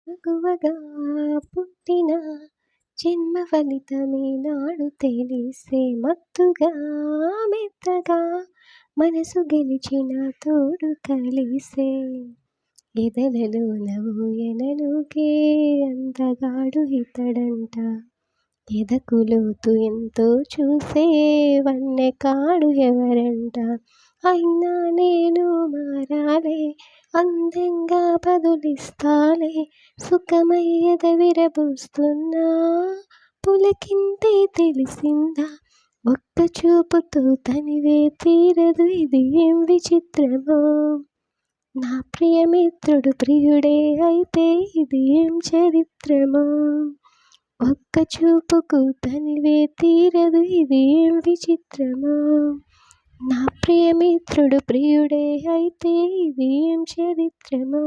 మగువగా పుట్టిన జన్మ ఫలితమీనాడు తెలిసే మత్తుగా మెత్తగా మనసు గెలిచిన తోడు కలిసే ఎదలలోన ఊయలలుగే అందగాడు ఇతడంట ఎదకు లోతు ఎంతో చూసే వన్నె కాడు ఎవరంట అయినా నేను మారాలే అందంగా బదులిస్తాలే సుఖమయ్యద విరబూస్తున్నా పులకింతే తెలిసిందా ఒక్క చూపుతో తనివే తీరదు ఇది ఏం విచిత్రమో నా ప్రియమిత్రుడు ప్రియుడే అయితే ఇది ఏం చరిత్రమో ఒక్క చూపుకు తనివే తీరదు ఇది ఏం విచిత్రమో నా ప్రియమిత్రుడు ప్రియుడే అయితే ఇది ఏం చరిత్రమో